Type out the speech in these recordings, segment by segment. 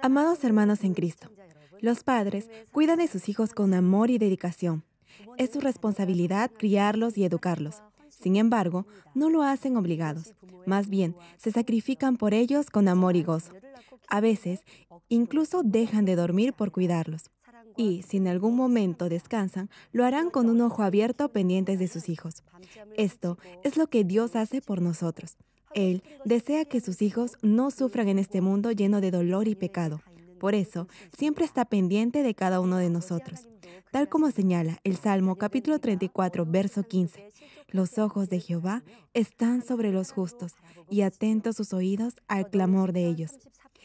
Amados hermanos en Cristo, los padres cuidan de sus hijos con amor y dedicación. Es su responsabilidad criarlos y educarlos. Sin embargo, no lo hacen obligados. Más bien, se sacrifican por ellos con amor y gozo. A veces, incluso dejan de dormir por cuidarlos. Y, si en algún momento descansan, lo harán con un ojo abierto pendientes de sus hijos. Esto es lo que Dios hace por nosotros. Él desea que sus hijos no sufran en este mundo lleno de dolor y pecado. Por eso, siempre está pendiente de cada uno de nosotros. Tal como señala el Salmo capítulo 34, verso 15. Los ojos de Jehová están sobre los justos y atentos sus oídos al clamor de ellos.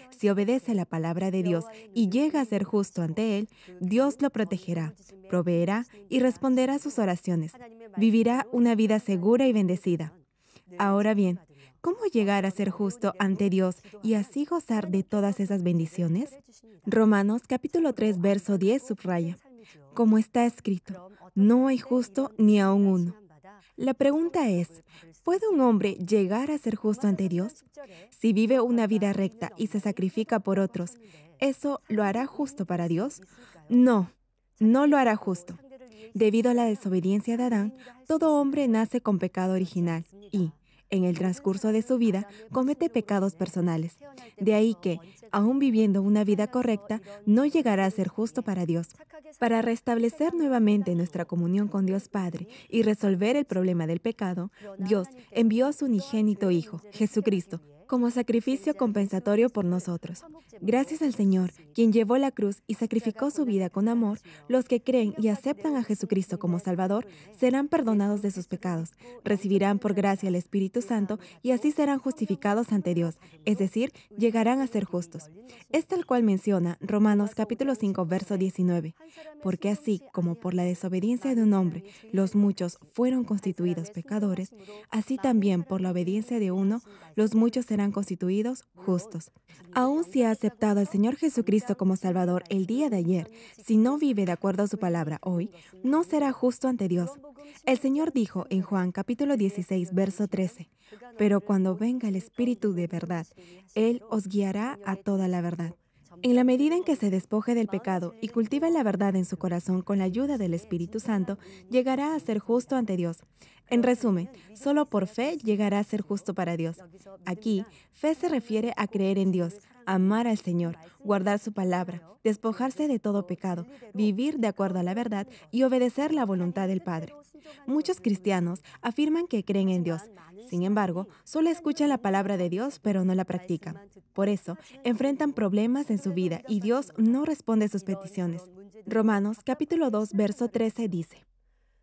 Si obedece la palabra de Dios y llega a ser justo ante Él, Dios lo protegerá, proveerá y responderá a sus oraciones. Vivirá una vida segura y bendecida. Ahora bien, ¿cómo llegar a ser justo ante Dios y así gozar de todas esas bendiciones? Romanos capítulo 3, verso 10 subraya, como está escrito, no hay justo ni aun uno. La pregunta es, ¿puede un hombre llegar a ser justo ante Dios? Si vive una vida recta y se sacrifica por otros, ¿eso lo hará justo para Dios? No, no lo hará justo. Debido a la desobediencia de Adán, todo hombre nace con pecado original y, en el transcurso de su vida, comete pecados personales. De ahí que, aun viviendo una vida correcta, no llegará a ser justo para Dios. Para restablecer nuevamente nuestra comunión con Dios Padre y resolver el problema del pecado, Dios envió a su unigénito Hijo, Jesucristo, como sacrificio compensatorio por nosotros. Gracias al Señor, quien llevó la cruz y sacrificó su vida con amor, los que creen y aceptan a Jesucristo como Salvador serán perdonados de sus pecados, recibirán por gracia el Espíritu Santo y así serán justificados ante Dios, es decir, llegarán a ser justos. Es tal cual menciona Romanos capítulo 5, verso 19. Porque así como por la desobediencia de un hombre los muchos fueron constituidos pecadores, así también por la obediencia de uno los muchos serán constituidos justos. Aun si ha aceptado al Señor Jesucristo como Salvador el día de ayer, si no vive de acuerdo a su palabra hoy, no será justo ante Dios. El Señor dijo en Juan capítulo 16, verso 13, pero cuando venga el Espíritu de verdad, Él os guiará a toda la verdad. En la medida en que se despoje del pecado y cultive la verdad en su corazón con la ayuda del Espíritu Santo, llegará a ser justo ante Dios. En resumen, solo por fe llegará a ser justo para Dios. Aquí, fe se refiere a creer en Dios, amar al Señor, guardar su palabra, despojarse de todo pecado, vivir de acuerdo a la verdad y obedecer la voluntad del Padre. Muchos cristianos afirman que creen en Dios. Sin embargo, solo escuchan la palabra de Dios, pero no la practican. Por eso, enfrentan problemas en su vida y Dios no responde sus peticiones. Romanos capítulo 2, verso 13 dice,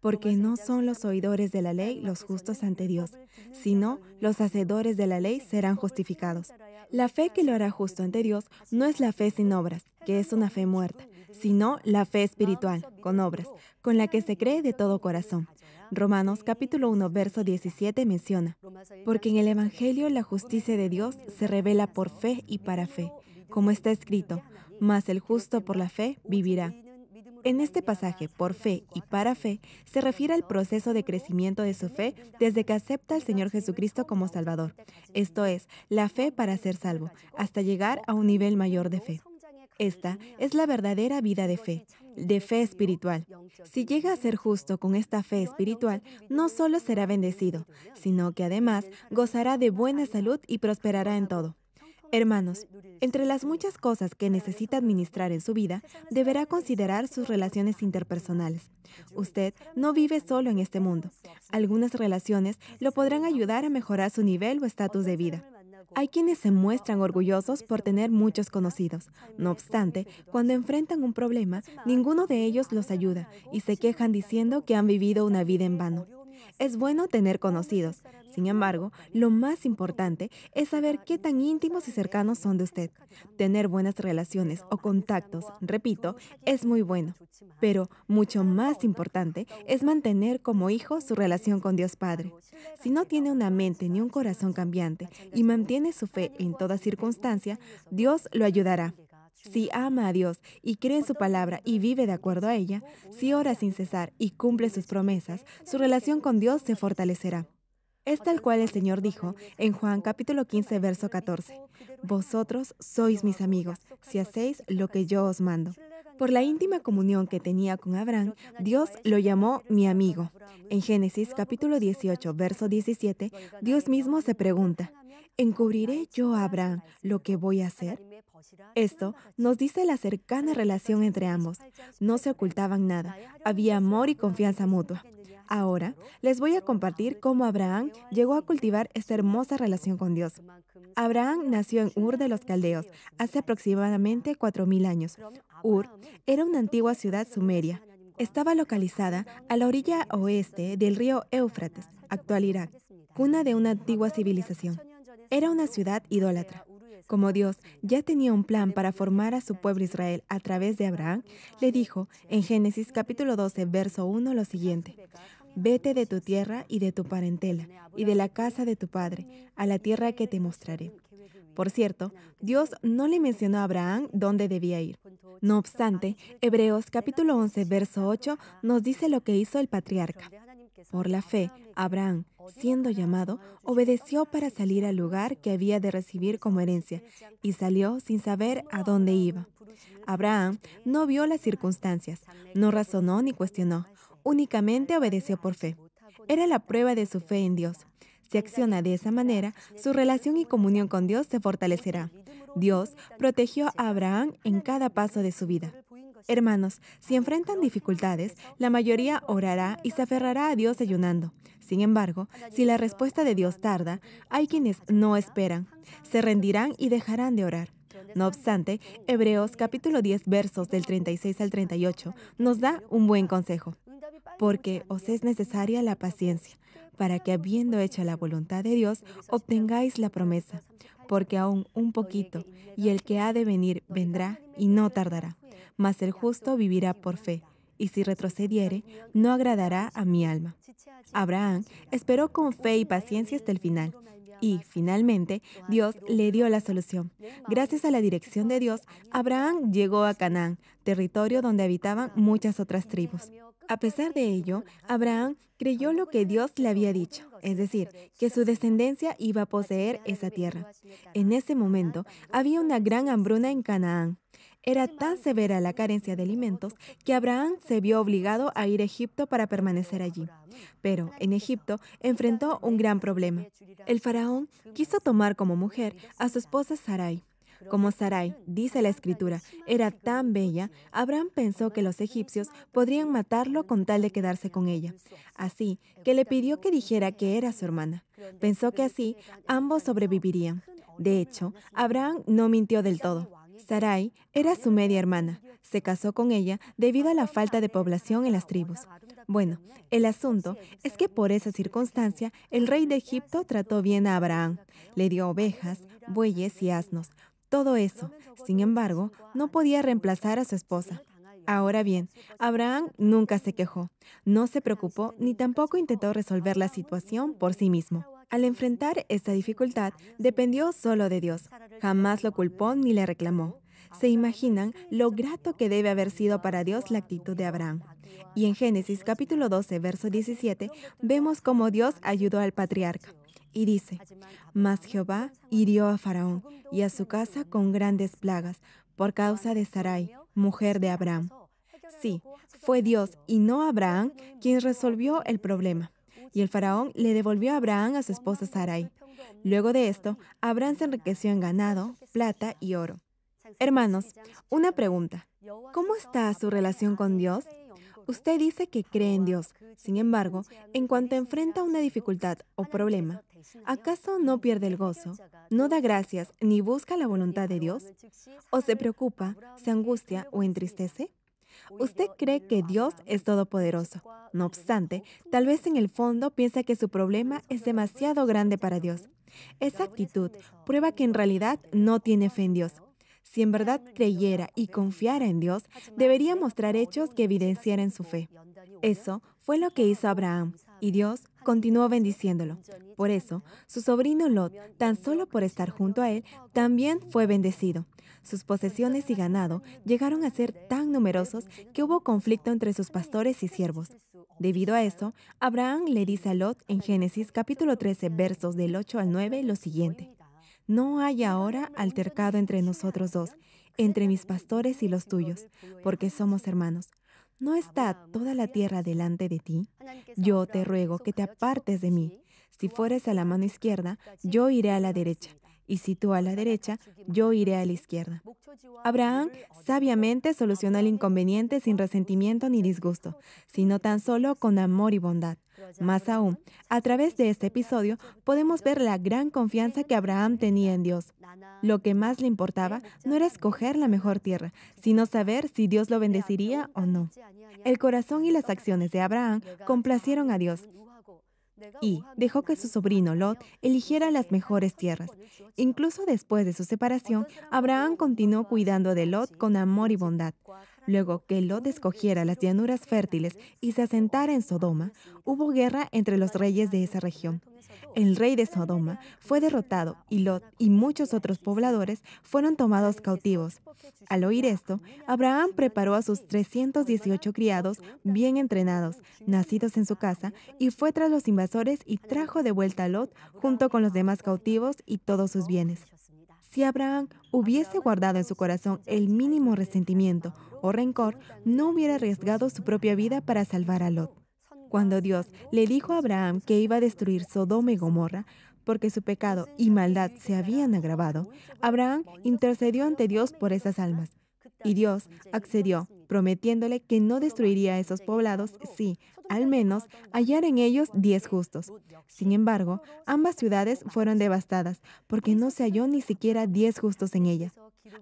porque no son los oidores de la ley los justos ante Dios, sino los hacedores de la ley serán justificados. La fe que lo hará justo ante Dios no es la fe sin obras, que es una fe muerta, sino la fe espiritual, con obras, con la que se cree de todo corazón. Romanos capítulo 1, verso 17 menciona, porque en el Evangelio la justicia de Dios se revela por fe y para fe, como está escrito, mas el justo por la fe vivirá. En este pasaje, por fe y para fe, se refiere al proceso de crecimiento de su fe desde que acepta al Señor Jesucristo como Salvador. Esto es, la fe para ser salvo, hasta llegar a un nivel mayor de fe. Esta es la verdadera vida de fe espiritual. Si llega a ser justo con esta fe espiritual, no solo será bendecido, sino que además gozará de buena salud y prosperará en todo. Hermanos, entre las muchas cosas que necesita administrar en su vida, deberá considerar sus relaciones interpersonales. Usted no vive solo en este mundo. Algunas relaciones lo podrán ayudar a mejorar su nivel o estatus de vida. Hay quienes se muestran orgullosos por tener muchos conocidos. No obstante, cuando enfrentan un problema, ninguno de ellos los ayuda y se quejan diciendo que han vivido una vida en vano. Es bueno tener conocidos. Sin embargo, lo más importante es saber qué tan íntimos y cercanos son de usted. Tener buenas relaciones o contactos, repito, es muy bueno. Pero mucho más importante es mantener como hijo su relación con Dios Padre. Si no tiene una mente ni un corazón cambiante y mantiene su fe en toda circunstancia, Dios lo ayudará. Si ama a Dios y cree en su palabra y vive de acuerdo a ella, si ora sin cesar y cumple sus promesas, su relación con Dios se fortalecerá. Es tal cual el Señor dijo en Juan capítulo 15, verso 14. Vosotros sois mis amigos, si hacéis lo que yo os mando. Por la íntima comunión que tenía con Abraham, Dios lo llamó mi amigo. En Génesis capítulo 18, verso 17, Dios mismo se pregunta, ¿encubriré yo a Abraham lo que voy a hacer? Esto nos dice la cercana relación entre ambos. No se ocultaban nada, había amor y confianza mutua. Ahora les voy a compartir cómo Abraham llegó a cultivar esta hermosa relación con Dios. Abraham nació en Ur de los Caldeos hace aproximadamente 4000 años. Ur era una antigua ciudad sumeria. Estaba localizada a la orilla oeste del río Éufrates, actual Irak, cuna de una antigua civilización. Era una ciudad idólatra. Como Dios ya tenía un plan para formar a su pueblo Israel a través de Abraham, le dijo en Génesis capítulo 12, verso 1 lo siguiente: Vete de tu tierra y de tu parentela, y de la casa de tu padre, a la tierra que te mostraré. Por cierto, Dios no le mencionó a Abraham dónde debía ir. No obstante, Hebreos capítulo 11, verso 8 nos dice lo que hizo el patriarca. Por la fe, Abraham, siendo llamado, obedeció para salir al lugar que había de recibir como herencia, y salió sin saber a dónde iba. Abraham no vio las circunstancias, no razonó ni cuestionó, únicamente obedeció por fe. Era la prueba de su fe en Dios. Si acciona de esa manera, su relación y comunión con Dios se fortalecerá. Dios protegió a Abraham en cada paso de su vida. Hermanos, si enfrentan dificultades, la mayoría orará y se aferrará a Dios ayunando. Sin embargo, si la respuesta de Dios tarda, hay quienes no esperan, se rendirán y dejarán de orar. No obstante, Hebreos capítulo 10, versos del 36 al 38, nos da un buen consejo. Porque os es necesaria la paciencia, para que habiendo hecho la voluntad de Dios, obtengáis la promesa. Porque aún un poquito, y el que ha de venir vendrá y no tardará. Mas el justo vivirá por fe, y si retrocediere, no agradará a mi alma. Abraham esperó con fe y paciencia hasta el final. Y, finalmente, Dios le dio la solución. Gracias a la dirección de Dios, Abraham llegó a Canaán, territorio donde habitaban muchas otras tribus. A pesar de ello, Abraham creyó lo que Dios le había dicho, es decir, que su descendencia iba a poseer esa tierra. En ese momento, había una gran hambruna en Canaán. Era tan severa la carencia de alimentos que Abraham se vio obligado a ir a Egipto para permanecer allí. Pero en Egipto enfrentó un gran problema. El faraón quiso tomar como mujer a su esposa Sarai. Como Sarai, dice la escritura, era tan bella, Abraham pensó que los egipcios podrían matarlo con tal de quedarse con ella. Así que le pidió que dijera que era su hermana. Pensó que así ambos sobrevivirían. De hecho, Abraham no mintió del todo. Sarai era su media hermana. Se casó con ella debido a la falta de población en las tribus. Bueno, el asunto es que por esa circunstancia el rey de Egipto trató bien a Abraham. Le dio ovejas, bueyes y asnos. Todo eso, sin embargo, no podía reemplazar a su esposa. Ahora bien, Abraham nunca se quejó, no se preocupó ni tampoco intentó resolver la situación por sí mismo. Al enfrentar esta dificultad, dependió solo de Dios. Jamás lo culpó ni le reclamó. ¿Se imaginan lo grato que debe haber sido para Dios la actitud de Abraham? Y en Génesis capítulo 12, verso 17, vemos cómo Dios ayudó al patriarca. Y dice, mas Jehová hirió a Faraón y a su casa con grandes plagas por causa de Sarai, mujer de Abraham. Sí, fue Dios y no Abraham quien resolvió el problema. Y el faraón le devolvió a Abraham a su esposa Sarai. Luego de esto, Abraham se enriqueció en ganado, plata y oro. Hermanos, una pregunta. ¿Cómo está su relación con Dios? Usted dice que cree en Dios. Sin embargo, en cuanto enfrenta una dificultad o problema, ¿acaso no pierde el gozo? ¿No da gracias ni busca la voluntad de Dios? ¿O se preocupa, se angustia o entristece? Usted cree que Dios es todopoderoso. No obstante, tal vez en el fondo piensa que su problema es demasiado grande para Dios. Esa actitud prueba que en realidad no tiene fe en Dios. Si en verdad creyera y confiara en Dios, debería mostrar hechos que evidenciaran su fe. Eso fue lo que hizo Abraham, y Dios continuó bendiciéndolo. Por eso, su sobrino Lot, tan solo por estar junto a él, también fue bendecido. Sus posesiones y ganado llegaron a ser tan numerosos que hubo conflicto entre sus pastores y siervos. Debido a eso, Abraham le dice a Lot en Génesis capítulo 13, versos del 8 al 9, lo siguiente: No hay ahora altercado entre nosotros dos, entre mis pastores y los tuyos, porque somos hermanos. ¿No está toda la tierra delante de ti? Yo te ruego que te apartes de mí. Si fueres a la mano izquierda, yo iré a la derecha, y si tú a la derecha, yo iré a la izquierda. Abraham sabiamente solucionó el inconveniente sin resentimiento ni disgusto, sino tan solo con amor y bondad. Más aún, a través de este episodio podemos ver la gran confianza que Abraham tenía en Dios. Lo que más le importaba no era escoger la mejor tierra, sino saber si Dios lo bendeciría o no. El corazón y las acciones de Abraham complacieron a Dios y dejó que su sobrino Lot eligiera las mejores tierras. Incluso después de su separación, Abraham continuó cuidando de Lot con amor y bondad. Luego que Lot escogiera las llanuras fértiles y se asentara en Sodoma, hubo guerra entre los reyes de esa región. El rey de Sodoma fue derrotado y Lot y muchos otros pobladores fueron tomados cautivos. Al oír esto, Abraham preparó a sus 318 criados bien entrenados, nacidos en su casa, y fue tras los invasores y trajo de vuelta a Lot junto con los demás cautivos y todos sus bienes. Si Abraham hubiese guardado en su corazón el mínimo resentimiento o rencor, no hubiera arriesgado su propia vida para salvar a Lot. Cuando Dios le dijo a Abraham que iba a destruir Sodoma y Gomorra, porque su pecado y maldad se habían agravado, Abraham intercedió ante Dios por esas almas. Y Dios accedió, prometiéndole que no destruiría esos poblados si, al menos, hallara en ellos 10 justos. Sin embargo, ambas ciudades fueron devastadas, porque no se halló ni siquiera 10 justos en ellas.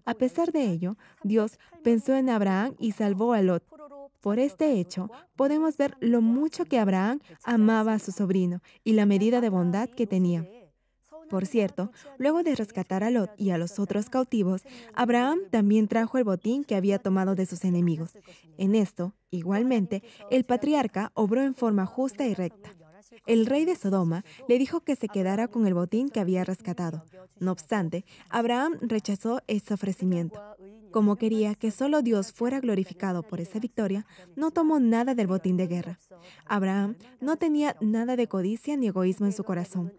A pesar de ello, Dios pensó en Abraham y salvó a Lot. Por este hecho, podemos ver lo mucho que Abraham amaba a su sobrino y la medida de bondad que tenía. Por cierto, luego de rescatar a Lot y a los otros cautivos, Abraham también trajo el botín que había tomado de sus enemigos. En esto, igualmente, el patriarca obró en forma justa y recta. El rey de Sodoma le dijo que se quedara con el botín que había rescatado. No obstante, Abraham rechazó ese ofrecimiento. Como quería que solo Dios fuera glorificado por esa victoria, no tomó nada del botín de guerra. Abraham no tenía nada de codicia ni egoísmo en su corazón.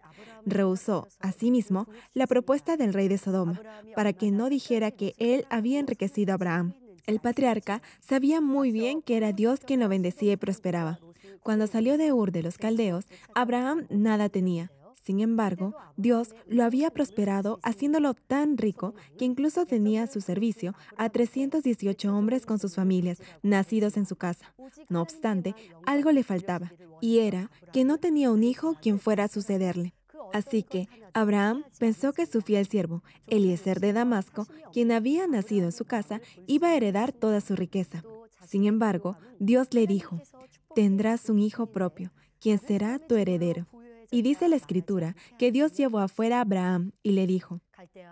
Rehusó, asimismo, la propuesta del rey de Sodoma, para que no dijera que él había enriquecido a Abraham. El patriarca sabía muy bien que era Dios quien lo bendecía y prosperaba. Cuando salió de Ur de los Caldeos, Abraham nada tenía. Sin embargo, Dios lo había prosperado haciéndolo tan rico que incluso tenía a su servicio a 318 hombres con sus familias, nacidos en su casa. No obstante, algo le faltaba, y era que no tenía un hijo quien fuera a sucederle. Así que Abraham pensó que su fiel siervo, Eliezer de Damasco, quien había nacido en su casa, iba a heredar toda su riqueza. Sin embargo, Dios le dijo: «Tendrás un hijo propio, quien será tu heredero». Y dice la Escritura que Dios llevó afuera a Abraham y le dijo: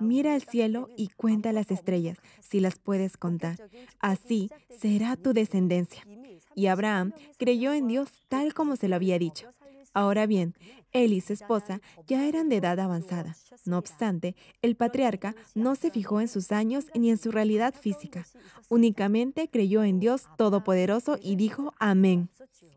«Mira al cielo y cuenta las estrellas, si las puedes contar. Así será tu descendencia». Y Abraham creyó en Dios tal como se lo había dicho. Ahora bien, él y su esposa ya eran de edad avanzada. No obstante, el patriarca no se fijó en sus años ni en su realidad física. Únicamente creyó en Dios Todopoderoso y dijo amén.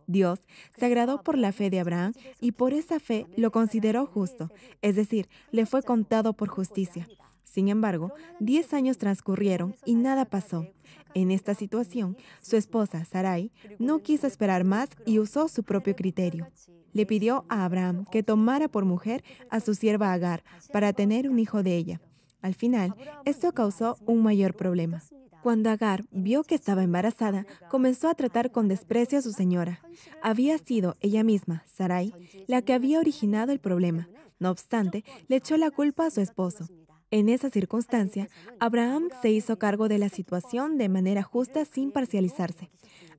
Dios se agradó por la fe de Abraham y por esa fe lo consideró justo, es decir, le fue contado por justicia. Sin embargo, 10 años transcurrieron y nada pasó. En esta situación, su esposa, Sarai, no quiso esperar más y usó su propio criterio. Le pidió a Abraham que tomara por mujer a su sierva Agar para tener un hijo de ella. Al final, esto causó un mayor problema. Cuando Agar vio que estaba embarazada, comenzó a tratar con desprecio a su señora. Había sido ella misma, Sarai, la que había originado el problema. No obstante, le echó la culpa a su esposo. En esa circunstancia, Abraham se hizo cargo de la situación de manera justa sin parcializarse.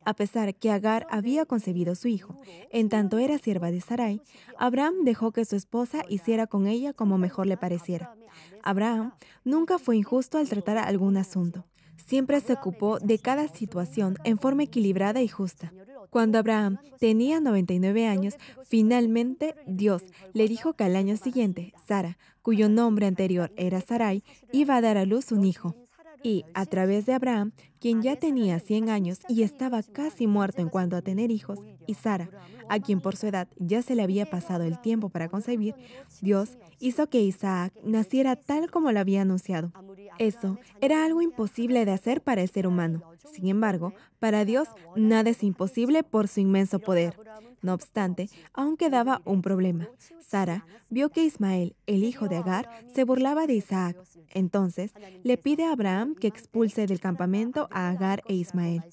A pesar que Agar había concebido su hijo, en tanto era sierva de Sarai, Abraham dejó que su esposa hiciera con ella como mejor le pareciera. Abraham nunca fue injusto al tratar algún asunto. siempre se ocupó de cada situación en forma equilibrada y justa. Cuando Abraham tenía 99 años, finalmente Dios le dijo que al año siguiente, Sara, cuyo nombre anterior era Sarai, iba a dar a luz un hijo. Y a través de Abraham, quien ya tenía 100 años y estaba casi muerto en cuanto a tener hijos, y Sara, a quien por su edad ya se le había pasado el tiempo para concebir, Dios hizo que Isaac naciera tal como lo había anunciado. Eso era algo imposible de hacer para el ser humano. Sin embargo, para Dios nada es imposible por su inmenso poder. No obstante, aún quedaba un problema. Sara vio que Ismael, el hijo de Agar, se burlaba de Isaac. Entonces, le pide a Abraham que expulse del campamento a Agar e Ismael.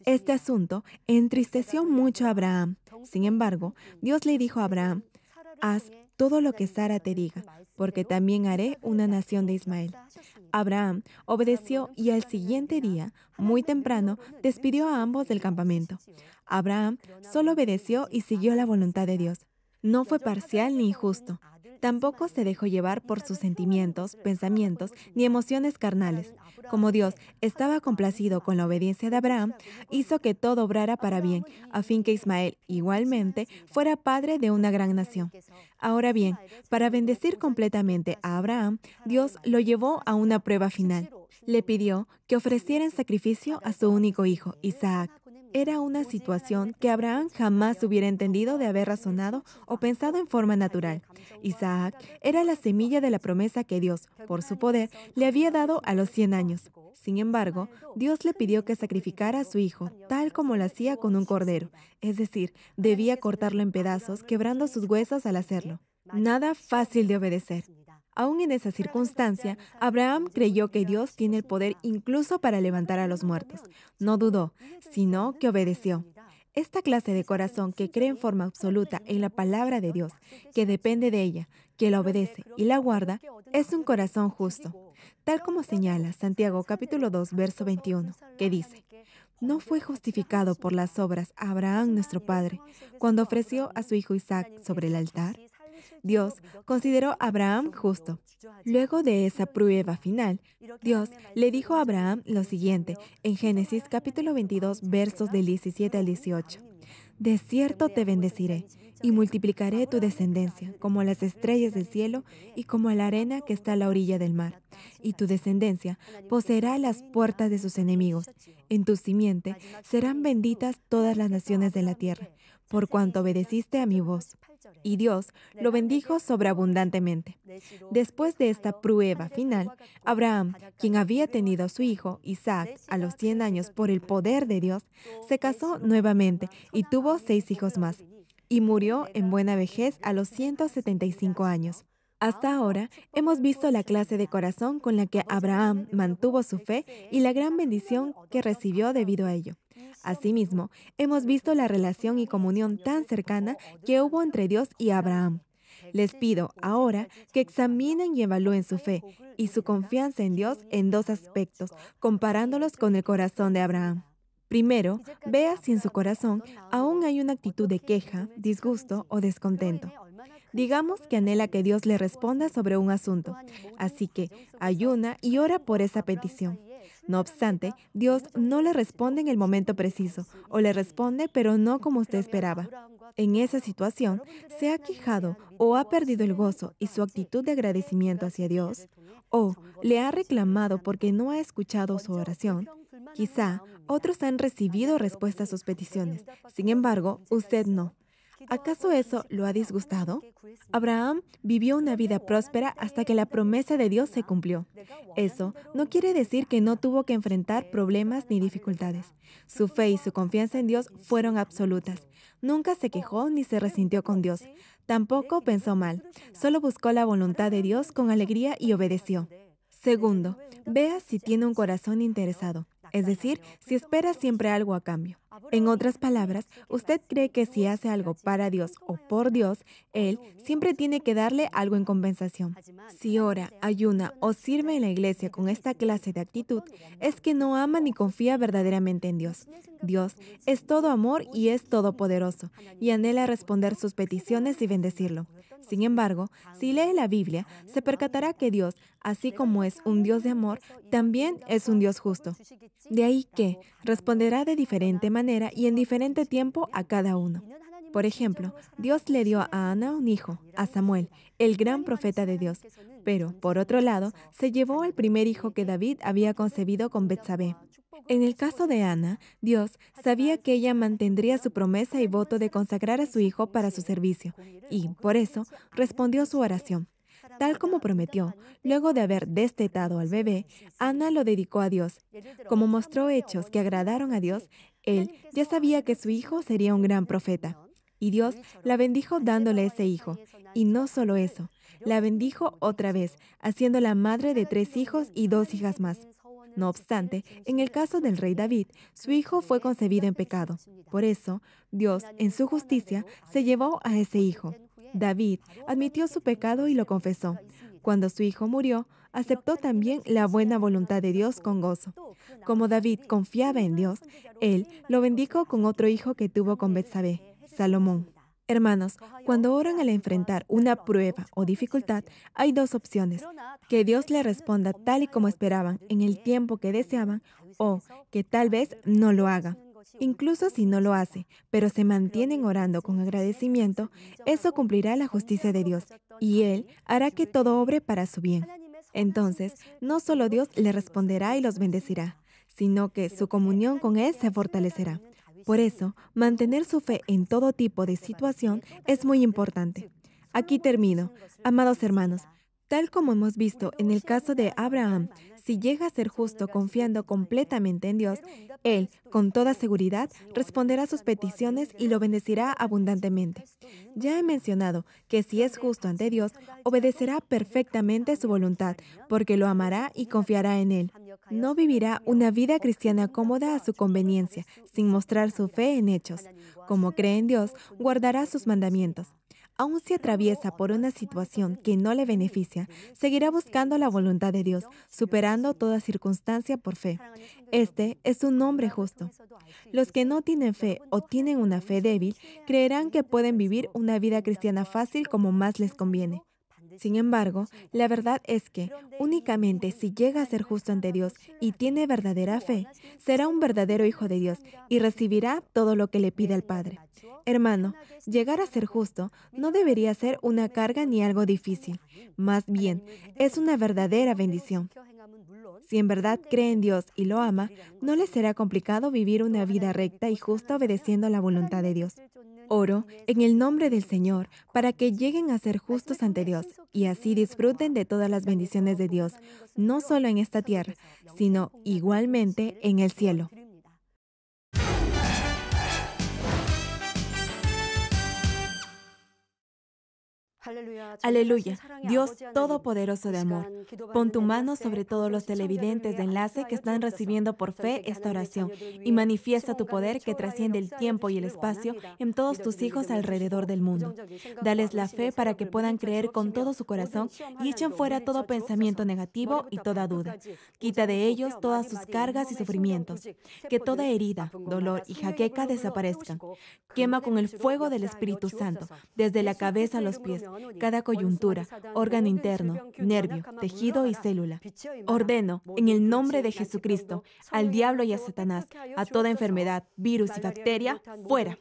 Este asunto entristeció mucho a Abraham. Sin embargo, Dios le dijo a Abraham: haz todo lo que Sara te diga, porque también haré una nación de Ismael. Abraham obedeció y al siguiente día, muy temprano, despidió a ambos del campamento. Abraham solo obedeció y siguió la voluntad de Dios. No fue parcial ni injusto. Tampoco se dejó llevar por sus sentimientos, pensamientos ni emociones carnales. Como Dios estaba complacido con la obediencia de Abraham, hizo que todo obrara para bien, a fin que Ismael, igualmente, fuera padre de una gran nación. Ahora bien, para bendecir completamente a Abraham, Dios lo llevó a una prueba final. Le pidió que ofreciera en sacrificio a su único hijo, Isaac. Era una situación que Abraham jamás hubiera entendido de haber razonado o pensado en forma natural. Isaac era la semilla de la promesa que Dios, por su poder, le había dado a los 100 años. Sin embargo, Dios le pidió que sacrificara a su hijo, tal como lo hacía con un cordero, es decir, debía cortarlo en pedazos, quebrando sus huesos al hacerlo. Nada fácil de obedecer. Aún en esa circunstancia, Abraham creyó que Dios tiene el poder incluso para levantar a los muertos. No dudó, sino que obedeció. Esta clase de corazón que cree en forma absoluta en la palabra de Dios, que depende de ella, que la obedece y la guarda, es un corazón justo. Tal como señala Santiago capítulo 2, verso 21, que dice: no fue justificado por las obras Abraham nuestro padre, cuando ofreció a su hijo Isaac sobre el altar. Dios consideró a Abraham justo. Luego de esa prueba final, Dios le dijo a Abraham lo siguiente en Génesis capítulo 22, versos del 17 al 18. De cierto te bendeciré y multiplicaré tu descendencia como las estrellas del cielo y como la arena que está a la orilla del mar. Y tu descendencia poseerá las puertas de sus enemigos. En tu simiente serán benditas todas las naciones de la tierra, por cuanto obedeciste a mi voz. Y Dios lo bendijo sobreabundantemente. Después de esta prueba final, Abraham, quien había tenido a su hijo Isaac a los 100 años por el poder de Dios, se casó nuevamente y tuvo 6 hijos más, y murió en buena vejez a los 175 años. Hasta ahora hemos visto la clase de corazón con la que Abraham mantuvo su fe y la gran bendición que recibió debido a ello. Asimismo, hemos visto la relación y comunión tan cercana que hubo entre Dios y Abraham. Les pido ahora que examinen y evalúen su fe y su confianza en Dios en 2 aspectos, comparándolos con el corazón de Abraham. Primero, vea si en su corazón aún hay una actitud de queja, disgusto o descontento. Digamos que anhela que Dios le responda sobre un asunto, así que ayuna y ora por esa petición. No obstante, Dios no le responde en el momento preciso, o le responde pero no como usted esperaba. En esa situación, ¿se ha quejado o ha perdido el gozo y su actitud de agradecimiento hacia Dios? ¿O le ha reclamado porque no ha escuchado su oración? Quizá otros han recibido respuesta a sus peticiones, sin embargo, usted no. ¿Acaso eso lo ha disgustado? Abraham vivió una vida próspera hasta que la promesa de Dios se cumplió. Eso no quiere decir que no tuvo que enfrentar problemas ni dificultades. Su fe y su confianza en Dios fueron absolutas. Nunca se quejó ni se resintió con Dios. Tampoco pensó mal. Solo buscó la voluntad de Dios con alegría y obedeció. Segundo, vea si tiene un corazón interesado, es decir, si espera siempre algo a cambio. En otras palabras, usted cree que si hace algo para Dios o por Dios, Él siempre tiene que darle algo en compensación. Si ora, ayuna o sirve en la iglesia con esta clase de actitud, es que no ama ni confía verdaderamente en Dios. Dios es todo amor y es todopoderoso, y anhela responder sus peticiones y bendecirlo. Sin embargo, si lee la Biblia, se percatará que Dios, así como es un Dios de amor, también es un Dios justo. De ahí que responderá de diferente manera y en diferente tiempo a cada uno. Por ejemplo, Dios le dio a Ana un hijo, a Samuel, el gran profeta de Dios, pero, por otro lado, se llevó al primer hijo que David había concebido con Betsabé. En el caso de Ana, Dios sabía que ella mantendría su promesa y voto de consagrar a su hijo para su servicio, y, por eso, respondió su oración. Tal como prometió, luego de haber destetado al bebé, Ana lo dedicó a Dios. Como mostró hechos que agradaron a Dios, él ya sabía que su hijo sería un gran profeta. Y Dios la bendijo dándole ese hijo. Y no solo eso, la bendijo otra vez, haciéndola madre de 3 hijos y 2 hijas más. No obstante, en el caso del rey David, su hijo fue concebido en pecado. Por eso, Dios, en su justicia, se llevó a ese hijo. David admitió su pecado y lo confesó. Cuando su hijo murió, aceptó también la buena voluntad de Dios con gozo. Como David confiaba en Dios, él lo bendijo con otro hijo que tuvo con Betsabé, Salomón. Hermanos, cuando oran al enfrentar una prueba o dificultad, hay 2 opciones: que Dios le responda tal y como esperaban, en el tiempo que deseaban, o que tal vez no lo haga. Incluso si no lo hace, pero se mantienen orando con agradecimiento, eso cumplirá la justicia de Dios, y Él hará que todo obre para su bien. Entonces, no solo Dios le responderá y los bendecirá, sino que su comunión con Él se fortalecerá. Por eso, mantener su fe en todo tipo de situación es muy importante. Aquí termino. Amados hermanos, tal como hemos visto en el caso de Abraham, si llega a ser justo confiando completamente en Dios, Él, con toda seguridad, responderá sus peticiones y lo bendecirá abundantemente. Ya he mencionado que si es justo ante Dios, obedecerá perfectamente su voluntad, porque lo amará y confiará en Él. No vivirá una vida cristiana cómoda a su conveniencia, sin mostrar su fe en hechos. Como cree en Dios, guardará sus mandamientos. Aun si atraviesa por una situación que no le beneficia, seguirá buscando la voluntad de Dios, superando toda circunstancia por fe. Este es un hombre justo. Los que no tienen fe o tienen una fe débil, creerán que pueden vivir una vida cristiana fácil como más les conviene. Sin embargo, la verdad es que únicamente si llega a ser justo ante Dios y tiene verdadera fe, será un verdadero hijo de Dios y recibirá todo lo que le pide al Padre. Hermano, llegar a ser justo no debería ser una carga ni algo difícil. Más bien, es una verdadera bendición. Si en verdad cree en Dios y lo ama, no le será complicado vivir una vida recta y justa obedeciendo la voluntad de Dios. Oro en el nombre del Señor para que lleguen a ser justos ante Dios y así disfruten de todas las bendiciones de Dios, no solo en esta tierra, sino igualmente en el cielo. Aleluya, Dios Todopoderoso de amor. Pon tu mano sobre todos los televidentes de enlace que están recibiendo por fe esta oración y manifiesta tu poder que trasciende el tiempo y el espacio en todos tus hijos alrededor del mundo. Dales la fe para que puedan creer con todo su corazón y echen fuera todo pensamiento negativo y toda duda. Quita de ellos todas sus cargas y sufrimientos. Que toda herida, dolor y jaqueca desaparezcan. Quema con el fuego del Espíritu Santo, desde la cabeza a los pies, cada coyuntura, órgano interno, nervio, tejido y célula. Ordeno, en el nombre de Jesucristo, al diablo y a Satanás, a toda enfermedad, virus y bacteria, fuera.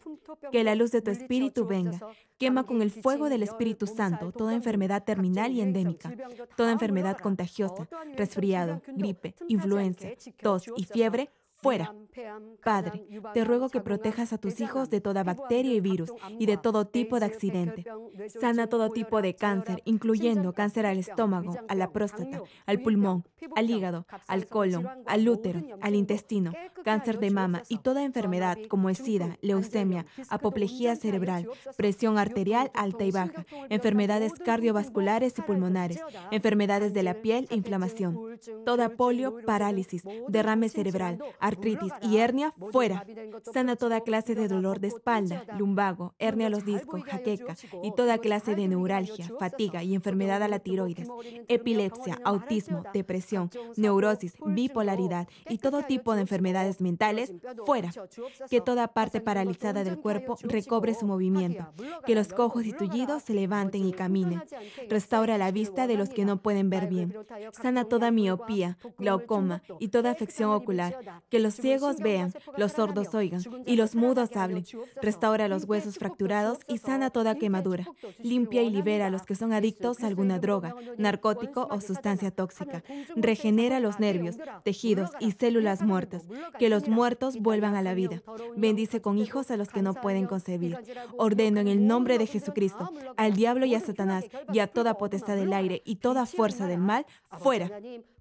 Que la luz de tu Espíritu venga. Quema con el fuego del Espíritu Santo toda enfermedad terminal y endémica, toda enfermedad contagiosa, resfriado, gripe, influenza, tos y fiebre, fuera. Padre, te ruego que protejas a tus hijos de toda bacteria y virus y de todo tipo de accidente. Sana todo tipo de cáncer, incluyendo cáncer al estómago, a la próstata, al pulmón, al hígado, al colon, al útero, al intestino, cáncer de mama y toda enfermedad como el SIDA, leucemia, apoplejía cerebral, presión arterial alta y baja, enfermedades cardiovasculares y pulmonares, enfermedades de la piel e inflamación, toda polio, parálisis, derrame cerebral, artritis y hernia, fuera. Sana toda clase de dolor de espalda, lumbago, hernia a los discos, jaqueca y toda clase de neuralgia, fatiga y enfermedad a la tiroides, epilepsia, autismo, depresión, neurosis, bipolaridad y todo tipo de enfermedades mentales, fuera. Que toda parte paralizada del cuerpo recobre su movimiento, que los cojos y tullidos se levanten y caminen. Restaura la vista de los que no pueden ver bien. Sana toda miopía, glaucoma y toda afección ocular, que los ciegos vean, los sordos oigan y los mudos hablen. Restaura los huesos fracturados y sana toda quemadura. Limpia y libera a los que son adictos a alguna droga, narcótico o sustancia tóxica. Regenera los nervios, tejidos y células muertas, que los muertos vuelvan a la vida. Bendice con hijos a los que no pueden concebir. Ordeno en el nombre de Jesucristo al diablo y a Satanás y a toda potestad del aire y toda fuerza del mal, fuera.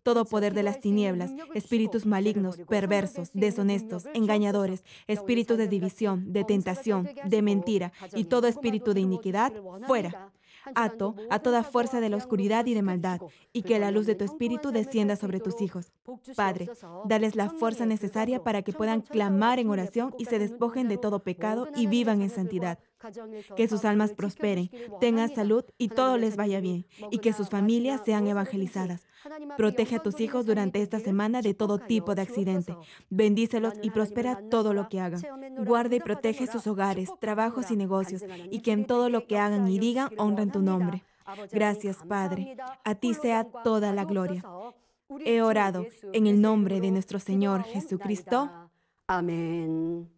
Todo poder de las tinieblas, espíritus malignos, perversos, deshonestos, engañadores, espíritus de división, de tentación, de mentira y todo espíritu de iniquidad, fuera. Ato a toda fuerza de la oscuridad y de maldad, y que la luz de tu espíritu descienda sobre tus hijos. Padre, dales la fuerza necesaria para que puedan clamar en oración y se despojen de todo pecado y vivan en santidad. Que sus almas prosperen, tengan salud y todo les vaya bien, y que sus familias sean evangelizadas. Protege a tus hijos durante esta semana de todo tipo de accidente. Bendícelos y prospera todo lo que hagan. Guarda y protege sus hogares, trabajos y negocios, y que en todo lo que hagan y digan honren tu nombre. Gracias, Padre. A ti sea toda la gloria. He orado en el nombre de nuestro Señor Jesucristo. Amén.